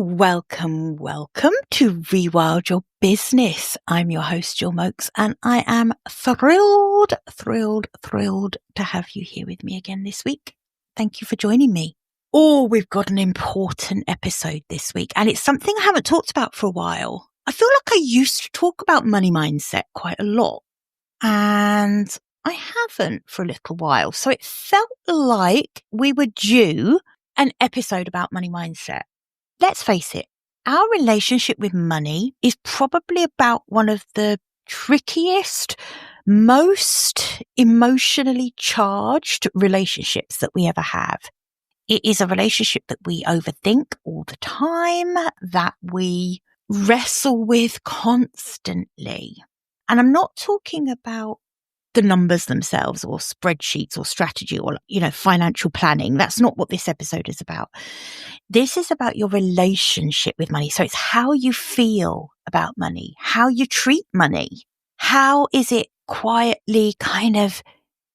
Welcome to Rewild Your Business. I'm your host, Jill Mokes, and I am thrilled to have you here with me again this week. Thank you for joining me. Oh, we've got an important episode this week, and it's something I haven't talked about for a while. I feel like I used to talk about money mindset quite a lot, and I haven't for a little while. So it felt like we were due an episode about money mindset. Let's face it, our relationship with money is probably about one of the trickiest, most emotionally charged relationships that we ever have. It is a relationship that we overthink all the time, that we wrestle with constantly. And I'm not talking about the numbers themselves or spreadsheets or strategy or, financial planning. That's not what this episode is about. This is about your relationship with money. So it's how you feel about money, how you treat money. How is it quietly kind of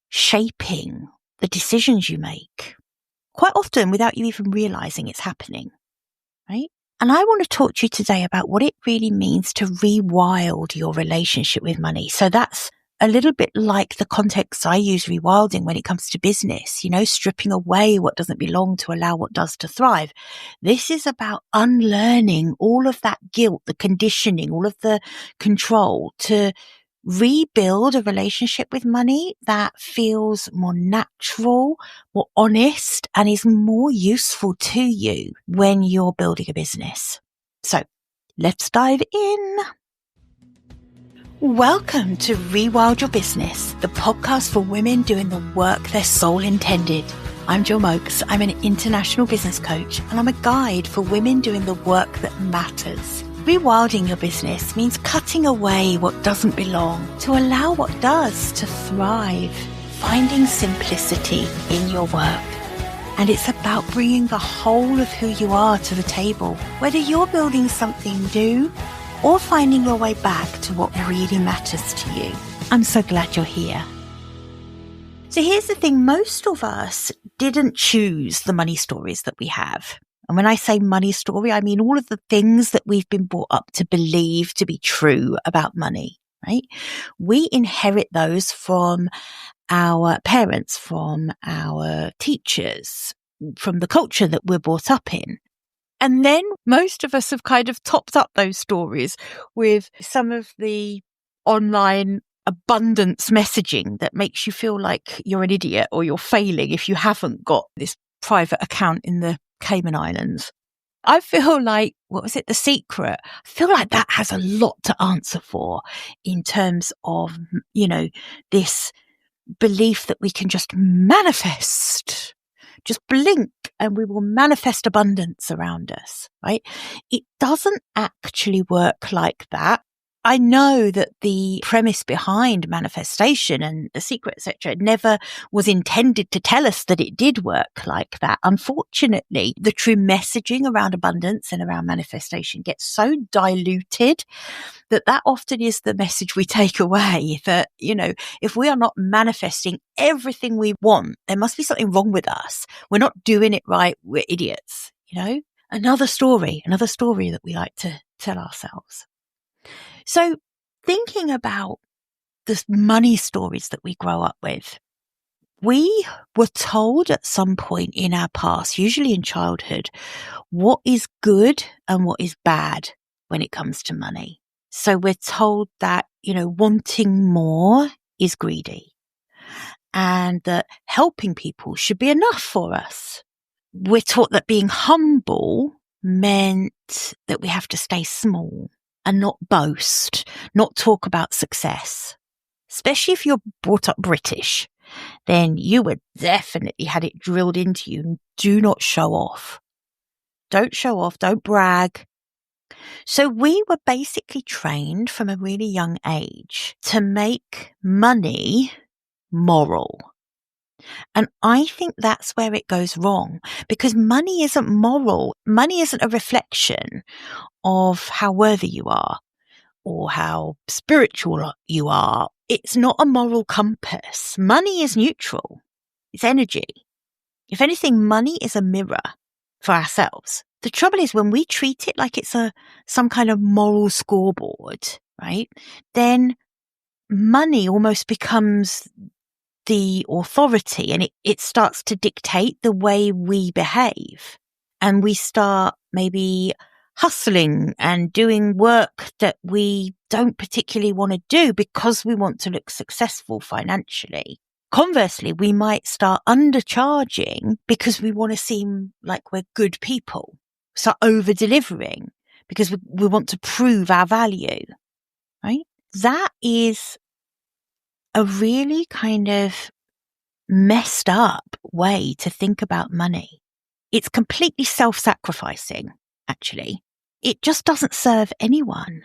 shaping the decisions you make? Quite often without you even realizing it's happening, right? And I want to talk to you today about what it really means to rewild your relationship with money. So that's a little bit like the context I use rewilding when it comes to business, stripping away what doesn't belong to allow what does to thrive. This is about unlearning all of that guilt, the conditioning, all of the control to rebuild a relationship with money that feels more natural, more honest, and is more useful to you when you're building a business. So let's dive in. Welcome to Rewild Your Business, the podcast for women doing the work their soul intended. I'm Jill Mokes. I'm an international business coach, and I'm a guide for women doing the work that matters. Rewilding your business means cutting away what doesn't belong to allow what does to thrive, finding simplicity in your work. And it's about bringing the whole of who you are to the table, whether you're building something new or finding your way back to what really matters to you. I'm so glad you're here. So here's the thing, most of us didn't choose the money stories that we have. And when I say money story, I mean all of the things that we've been brought up to believe to be true about money, right? We inherit those from our parents, from our teachers, from the culture that we're brought up in. And then most of us have kind of topped up those stories with some of the online abundance messaging that makes you feel like you're an idiot or you're failing if you haven't got this private account in the Cayman Islands. I feel like, The Secret? I feel like that has a lot to answer for in terms of, this belief that we can just manifest. Just blink and we will manifest abundance around us, right? It doesn't actually work like that. I know that the premise behind manifestation and The Secret, etc., never was intended to tell us that it did work like that. Unfortunately, the true messaging around abundance and around manifestation gets so diluted that often is the message we take away, that, if we are not manifesting everything we want, there must be something wrong with us. We're not doing it right. We're idiots, Another story that we like to tell ourselves. So thinking about the money stories that we grow up with, we were told at some point in our past, usually in childhood, what is good and what is bad when it comes to money. So we're told that, wanting more is greedy and that helping people should be enough for us. We're taught that being humble meant that we have to stay small and not boast, not talk about success. Especially if you're brought up British, then you would definitely had it drilled into you. Do not show off. Don't show off. Don't brag. So we were basically trained from a really young age to make money moral. And I think that's where it goes wrong, because money isn't moral. Money isn't a reflection of how worthy you are or how spiritual you are. It's not a moral compass. Money is neutral. It's energy. If anything, money is a mirror for ourselves The trouble is when we treat it like it's some kind of moral scoreboard, right? Then money almost becomes the authority, and it starts to dictate the way we behave. And we start maybe hustling and doing work that we don't particularly want to do because we want to look successful financially. Conversely, we might start undercharging because we want to seem like we're good people. Start over-delivering because we want to prove our value, right? That is a really kind of messed up way to think about money. It's completely self-sacrificing, actually. It just doesn't serve anyone.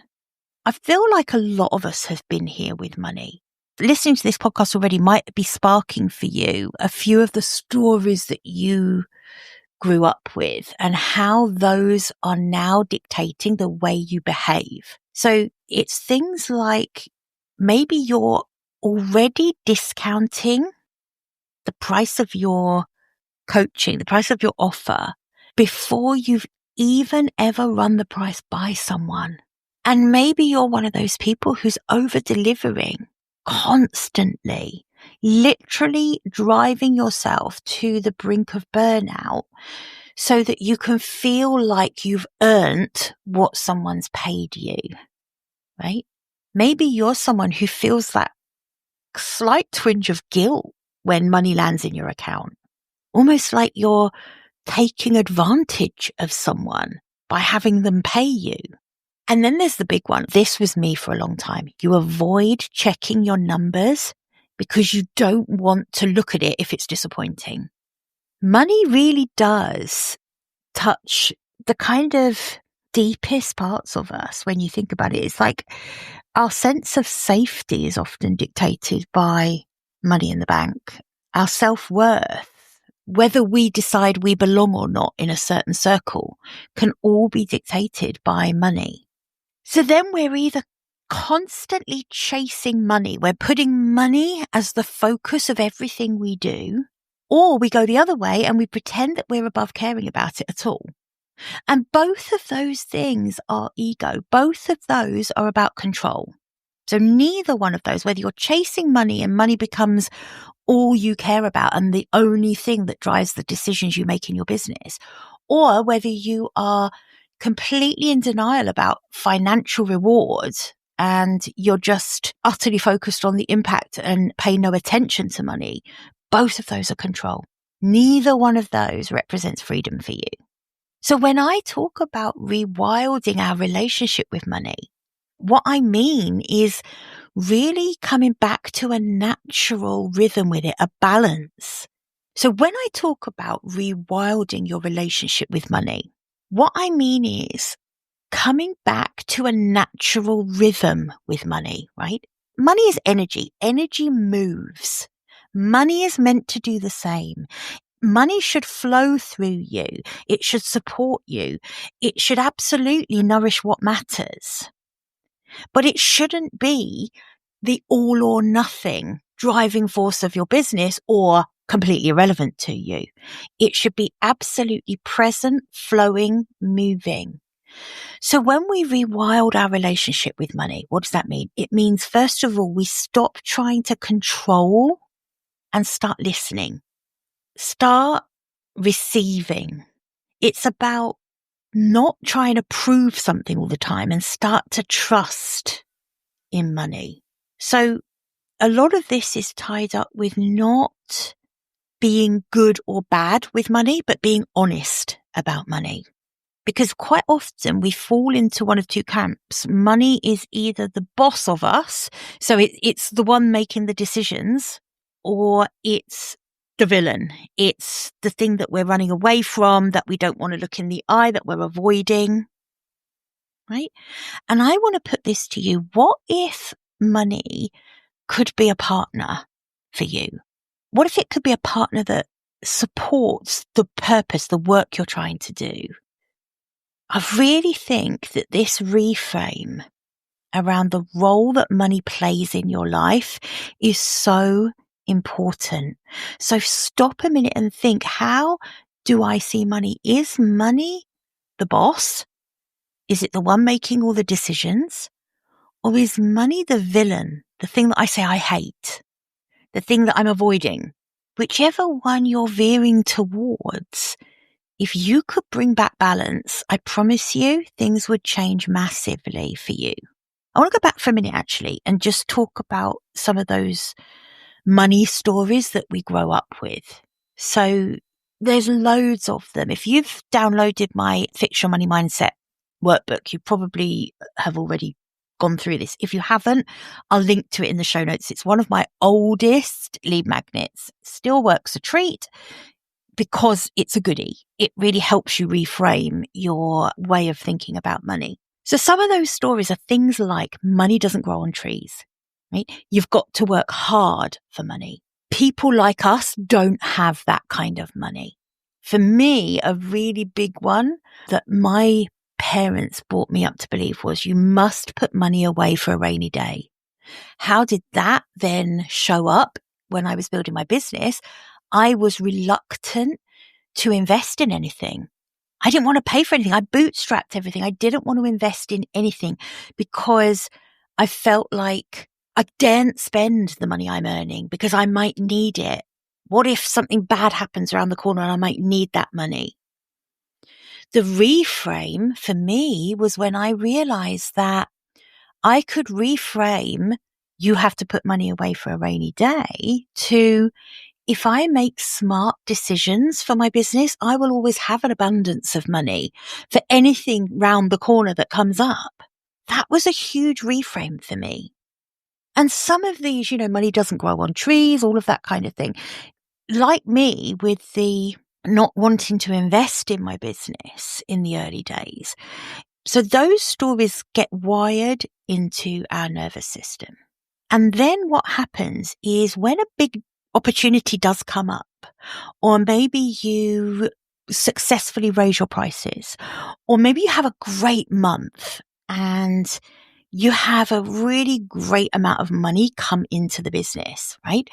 I feel like a lot of us have been here with money. Listening to this podcast already might be sparking for you a few of the stories that you grew up with and how those are now dictating the way you behave. So it's things like maybe you're already discounting the price of your coaching, the price of your offer, before you've even ever run the price by someone. And maybe you're one of those people who's over-delivering constantly, literally driving yourself to the brink of burnout so that you can feel like you've earned what someone's paid you, right? Maybe you're someone who feels that slight twinge of guilt when money lands in your account, almost like you're taking advantage of someone by having them pay you. And then there's the big one. This was me for a long time. You avoid checking your numbers because you don't want to look at it if it's disappointing. Money really does touch the kind of deepest parts of us when you think about it. It's like our sense of safety is often dictated by money in the bank. Our self-worth, whether we decide we belong or not in a certain circle, can all be dictated by money. So then we're either constantly chasing money, we're putting money as the focus of everything we do, or we go the other way and we pretend that we're above caring about it at all. And both of those things are ego. Both of those are about control. So neither one of those, whether you're chasing money and money becomes all you care about and the only thing that drives the decisions you make in your business, or whether you are completely in denial about financial rewards and you're just utterly focused on the impact and pay no attention to money, both of those are control. Neither one of those represents freedom for you. So when I talk about rewilding our relationship with money, what I mean is really coming back to a natural rhythm with it, a balance. So when I talk about rewilding your relationship with money, what I mean is coming back to a natural rhythm with money, right? Money is energy. Energy moves. Money is meant to do the same. Money should flow through you. It should support you. It should absolutely nourish what matters. But it shouldn't be the all or nothing driving force of your business or completely irrelevant to you. It should be absolutely present, flowing, moving. So when we rewild our relationship with money, what does that mean? It means, first of all, we stop trying to control and start listening. Start receiving. It's about not trying to prove something all the time and start to trust in money. So a lot of this is tied up with not being good or bad with money, but being honest about money. Because quite often we fall into one of two camps. Money is either the boss of us, so it's the one making the decisions, or it's the villain. It's the thing that we're running away from, that we don't want to look in the eye, that we're avoiding, right? And I want to put this to you. What if money could be a partner for you? What if it could be a partner that supports the purpose, the work you're trying to do? I really think that this reframe around the role that money plays in your life is so important. So stop a minute and think, how do I see money? Is money the boss? Is it the one making all the decisions? Or is money the villain, the thing that I say I hate, the thing that I'm avoiding? Whichever one you're veering towards, if you could bring back balance, I promise you things would change massively for you. I want to go back for a minute actually and just talk about some of those money stories that we grow up with. So there's loads of them. If you've downloaded my Fix Your Money Mindset workbook, you probably have already gone through this. If you haven't, I'll link to it in the show notes. It's one of my oldest lead magnets. Still works a treat because it's a goodie. It really helps you reframe your way of thinking about money. So some of those stories are things like money doesn't grow on trees, right? You've got to work hard for money. People like us don't have that kind of money. For me, a really big one that my parents brought me up to believe was you must put money away for a rainy day. How did that then show up when I was building my business? I was reluctant to invest in anything. I didn't want to pay for anything. I bootstrapped everything. I didn't want to invest in anything because I felt like I daren't spend the money I'm earning because I might need it. What if something bad happens around the corner and I might need that money? The reframe for me was when I realized that I could reframe you have to put money away for a rainy day to if I make smart decisions for my business, I will always have an abundance of money for anything round the corner that comes up. That was a huge reframe for me. And some of these, money doesn't grow on trees, all of that kind of thing. Like me with the not wanting to invest in my business in the early days. So those stories get wired into our nervous system. And then what happens is when a big opportunity does come up, or maybe you successfully raise your prices, or maybe you have a great month and you have a really great amount of money come into the business, right?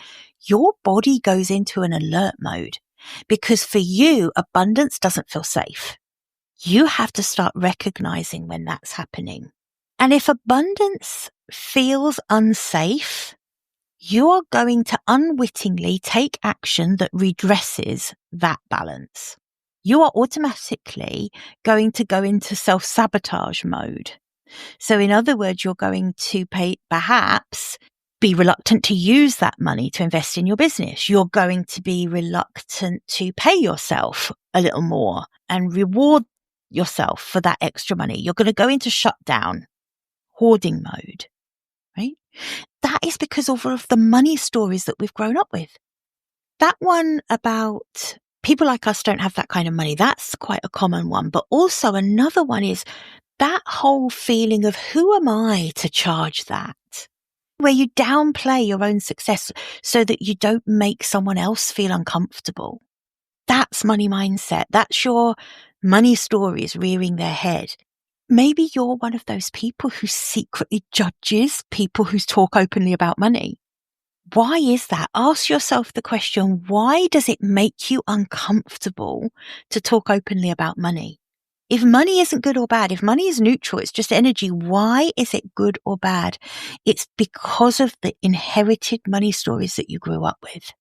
Your body goes into an alert mode because for you, abundance doesn't feel safe. You have to start recognizing when that's happening. And if abundance feels unsafe, you are going to unwittingly take action that redresses that balance. You are automatically going to go into self-sabotage mode. So in other words, you're going to perhaps be reluctant to use that money to invest in your business. You're going to be reluctant to pay yourself a little more and reward yourself for that extra money. You're going to go into shutdown, hoarding mode, right? That is because of all of the money stories that we've grown up with. That one about people like us don't have that kind of money, that's quite a common one. But also another one is that whole feeling of who am I to charge that? Where you downplay your own success so that you don't make someone else feel uncomfortable. That's money mindset. That's your money stories rearing their head. Maybe you're one of those people who secretly judges people who talk openly about money. Why is that? Ask yourself the question, why does it make you uncomfortable to talk openly about money? If money isn't good or bad, if money is neutral, it's just energy, why is it good or bad? It's because of the inherited money stories that you grew up with.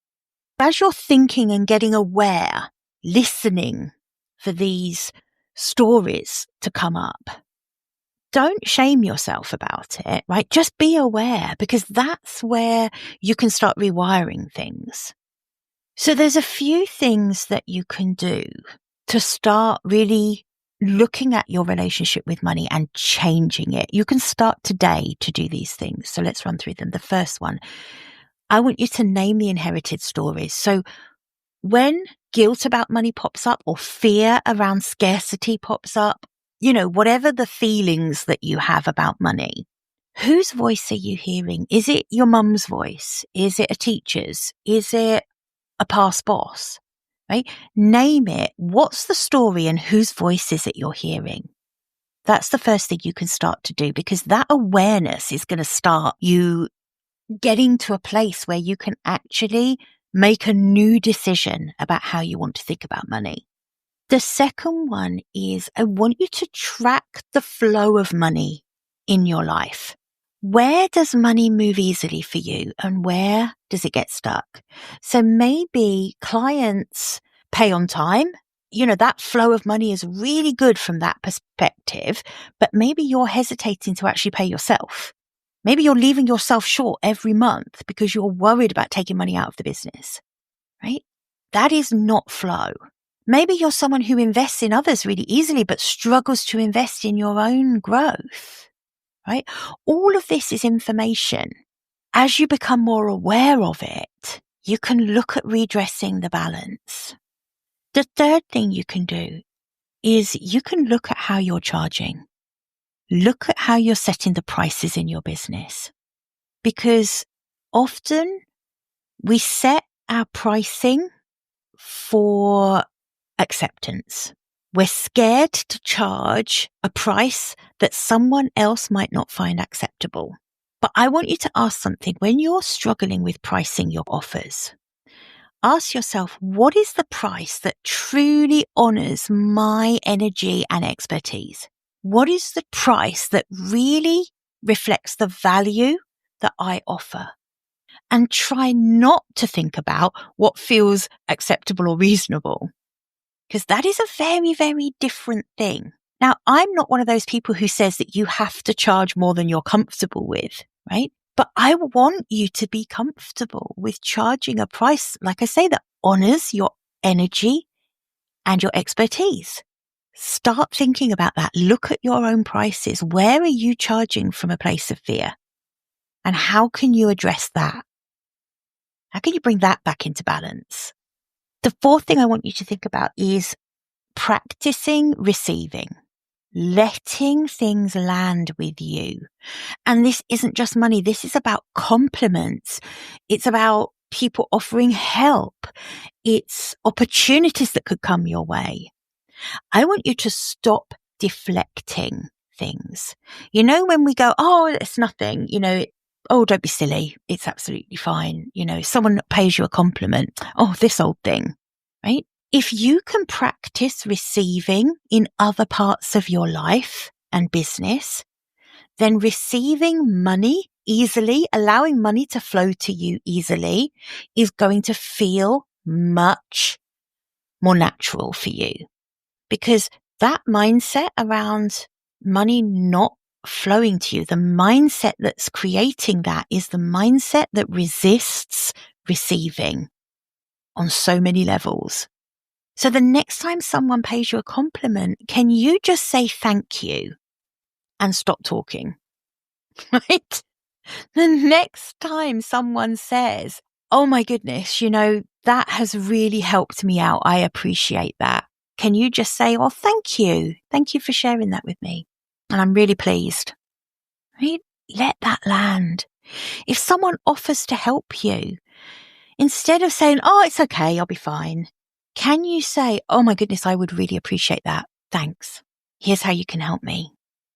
As you're thinking and getting aware, listening for these stories to come up, don't shame yourself about it, right? Just be aware because that's where you can start rewiring things. So there's a few things that you can do to start really looking at your relationship with money and changing it. You can start today to do these things. So let's run through them. The first one, I want you to name the inherited stories. So when guilt about money pops up or fear around scarcity pops up, whatever the feelings that you have about money, whose voice are you hearing? Is it your mum's voice? Is it a teacher's? Is it a past boss? Right? Name it. What's the story and whose voice is it you're hearing? That's the first thing you can start to do because that awareness is going to start you getting to a place where you can actually make a new decision about how you want to think about money. The second one is I want you to track the flow of money in your life. Where does money move easily for you and where does it get stuck? So maybe clients pay on time. That flow of money is really good from that perspective, but maybe you're hesitating to actually pay yourself. Maybe you're leaving yourself short every month because you're worried about taking money out of the business, right? That is not flow. Maybe you're someone who invests in others really easily, but struggles to invest in your own growth, right? All of this is information. As you become more aware of it, you can look at redressing the balance. The third thing you can do is you can look at how you're charging. Look at how you're setting the prices in your business. Because often we set our pricing for acceptance. We're scared to charge a price that someone else might not find acceptable. But I want you to ask something. When you're struggling with pricing your offers, ask yourself, what is the price that truly honors my energy and expertise? What is the price that really reflects the value that I offer? And try not to think about what feels acceptable or reasonable, because that is a very, very different thing. Now, I'm not one of those people who says that you have to charge more than you're comfortable with, right? But I want you to be comfortable with charging a price, like I say, that honors your energy and your expertise. Start thinking about that. Look at your own prices. Where are you charging from a place of fear? And how can you address that? How can you bring that back into balance? The fourth thing I want you to think about is practicing receiving, letting things land with you. And this isn't just money. This is about compliments. It's about people offering help. It's opportunities that could come your way. I want you to stop deflecting things. When we go, oh, it's nothing, oh, don't be silly. It's absolutely fine. Someone pays you a compliment. Oh, this old thing, right? If you can practice receiving in other parts of your life and business, then receiving money easily, allowing money to flow to you easily is going to feel much more natural for you. Because that mindset around money not flowing to you, the mindset that's creating that is the mindset that resists receiving on so many levels. So the next time someone pays you a compliment, can you just say thank you and stop talking, right? The next time someone says, oh my goodness, that has really helped me out. I appreciate that. Can you just say, oh, thank you. Thank you for sharing that with me. And I'm really pleased, right? Let that land. If someone offers to help you, instead of saying, oh, it's okay, I'll be fine. Can you say, oh my goodness, I would really appreciate that. Thanks. Here's how you can help me.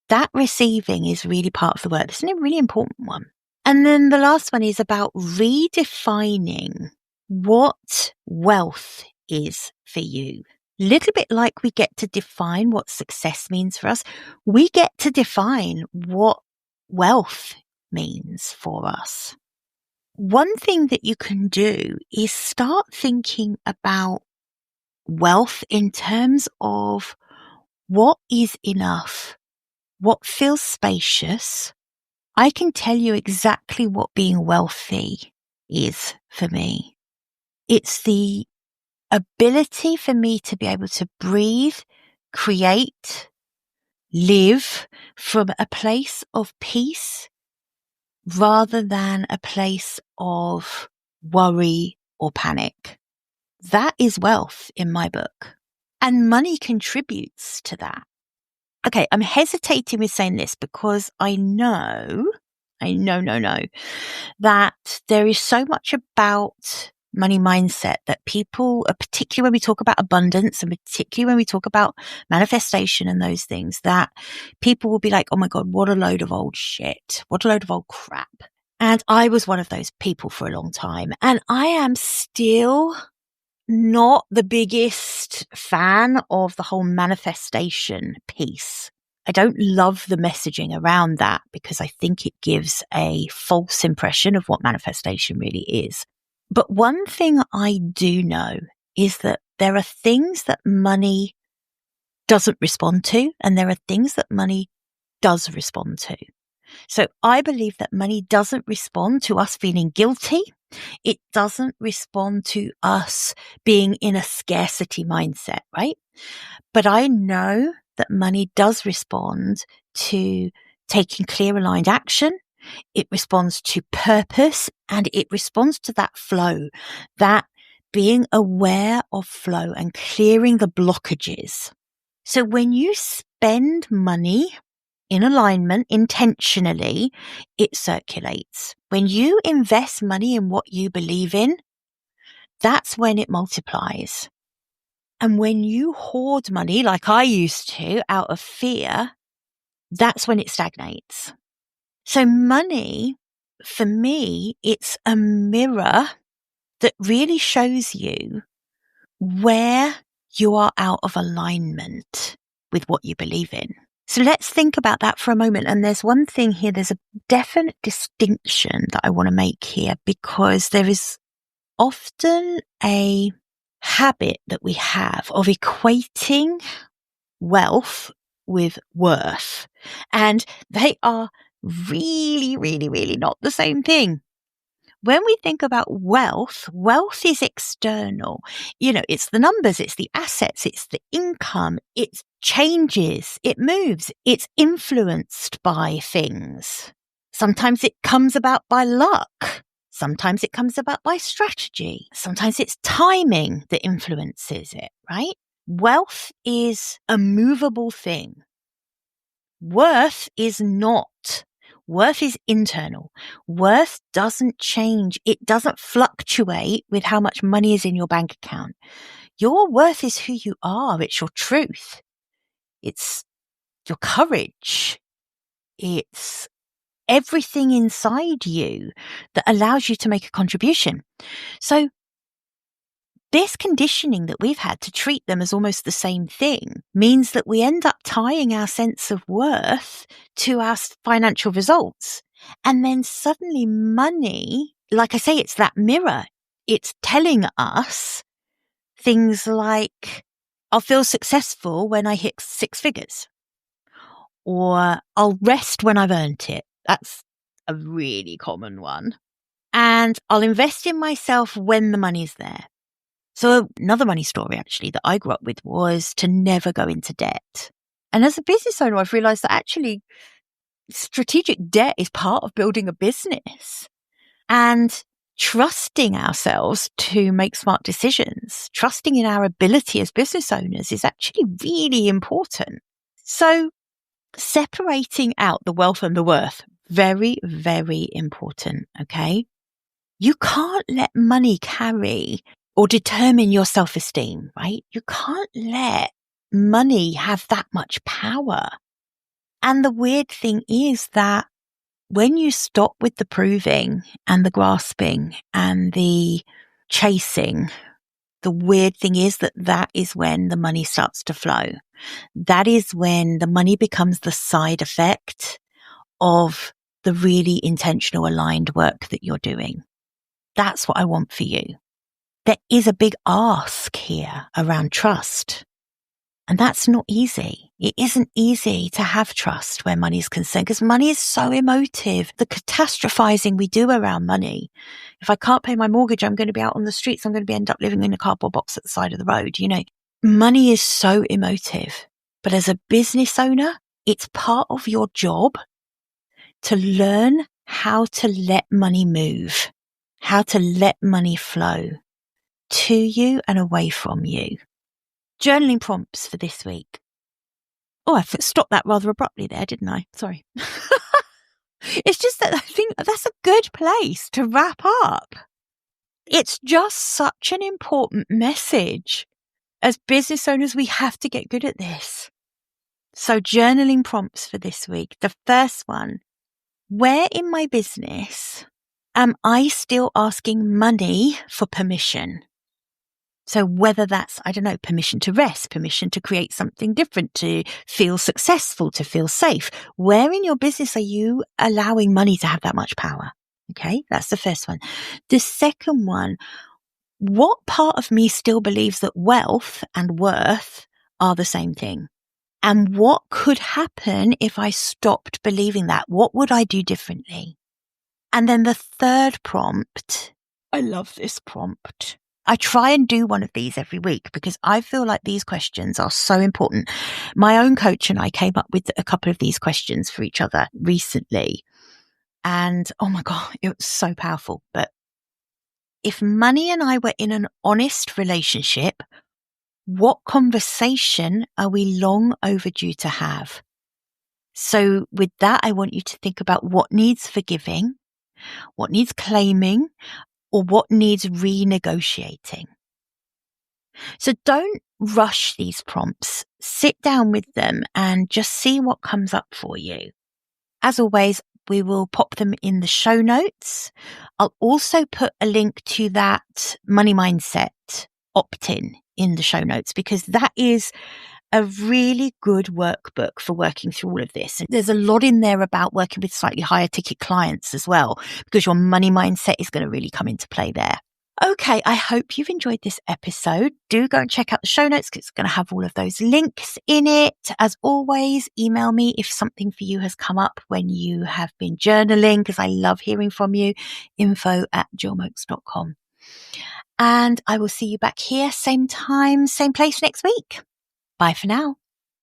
That receiving is really part of the work. This is a really important one. And then the last one is about redefining what wealth is for you. Little bit like we get to define what success means for us, we get to define what wealth means for us. One thing that you can do is start thinking about wealth in terms of what is enough, what feels spacious. I can tell you exactly what being wealthy is for me. It's the ability for me to be able to breathe, create, live from a place of peace rather than a place of worry or panic. That is wealth in my book. And money contributes to that. Okay, I'm hesitating with saying this because I know that there is so much about money mindset that people, particularly when we talk about abundance and particularly when we talk about manifestation and those things, that people will be like, oh my God, what a load of old shit. What a load of old crap. And I was one of those people for a long time. And I am still not the biggest fan of the whole manifestation piece. I don't love the messaging around that because I think it gives a false impression of what manifestation really is. But one thing I do know is that there are things that money doesn't respond to, and there are things that money does respond to. So I believe that money doesn't respond to us feeling guilty. It doesn't respond to us being in a scarcity mindset, right? But I know that money does respond to taking clear, aligned action. It responds to purpose, and it responds to that flow, that being aware of flow and clearing the blockages. So when you spend money in alignment intentionally, it circulates. When you invest money in what you believe in, that's when it multiplies. And when you hoard money, like I used to, out of fear, that's when it stagnates. So money, for me, it's a mirror that really shows you where you are out of alignment with what you believe in. So let's think about that for a moment. And there's one thing here, there's a definite distinction that I want to make here, because there is often a habit that we have of equating wealth with worth. And they are really, really, really not the same thing. When we think about wealth, wealth is external. You know, it's the numbers, it's the assets, it's the income, it changes, it moves, it's influenced by things. Sometimes it comes about by luck. Sometimes it comes about by strategy. Sometimes it's timing that influences it, right? Wealth is a movable thing. Worth is not. Worth is internal. Worth doesn't change. It doesn't fluctuate with how much money is in your bank account. Your worth is who you are. It's your truth. It's your courage. It's everything inside you that allows you to make a contribution. So this conditioning that we've had to treat them as almost the same thing means that we end up tying our sense of worth to our financial results. And then suddenly money, like I say, it's that mirror. It's telling us things like, I'll feel successful when I hit 6 figures, or I'll rest when I've earned it. That's a really common one. And I'll invest in myself when the money's there. So another money story actually that I grew up with was to never go into debt. And as a business owner, I've realized that actually strategic debt is part of building a business, and trusting ourselves to make smart decisions, trusting in our ability as business owners is actually really important. So separating out the wealth and the worth, very, very important. Okay. You can't let money carry or determine your self-esteem, right? You can't let money have that much power. And the weird thing is that when you stop with the proving and the grasping and the chasing, the weird thing is that that is when the money starts to flow. That is when the money becomes the side effect of the really intentional aligned work that you're doing. That's what I want for you. There is a big ask here around trust. And that's not easy. It isn't easy to have trust where money is concerned, because money is so emotive. The catastrophizing we do around money. If I can't pay my mortgage, I'm going to be out on the streets. I'm going to end up living in a cardboard box at the side of the road. You know, money is so emotive. But as a business owner, it's part of your job to learn how to let money move, how to let money flow to you and away from you. Journaling prompts for this week. Oh, I stopped that rather abruptly there, didn't I? Sorry. It's just that I think that's a good place to wrap up. It's just such an important message. As business owners, we have to get good at this. So journaling prompts for this week. The first one, where in my business am I still asking money for permission? So whether that's, I don't know, permission to rest, permission to create something different, to feel successful, to feel safe, where in your business are you allowing money to have that much power? Okay, that's the first one. The second one, what part of me still believes that wealth and worth are the same thing? And what could happen if I stopped believing that? What would I do differently? And then the third prompt, I love this prompt. I try and do one of these every week because I feel like these questions are so important. My own coach and I came up with a couple of these questions for each other recently. And oh my God, it was so powerful. But if money and I were in an honest relationship, what conversation are we long overdue to have? So with that, I want you to think about what needs forgiving, what needs claiming, or what needs renegotiating. So don't rush these prompts. Sit down with them and just see what comes up for you. As always, we will pop them in the show notes. I'll also put a link to that money mindset opt-in in the show notes because that is a really good workbook for working through all of this. And there's a lot in there about working with slightly higher ticket clients as well, because your money mindset is going to really come into play there. Okay, I hope you've enjoyed this episode. Do go and check out the show notes because it's going to have all of those links in it. As always, email me if something for you has come up when you have been journaling because I love hearing from you. info@jillmokes.com. And I will see you back here, same time, same place next week. Bye for now.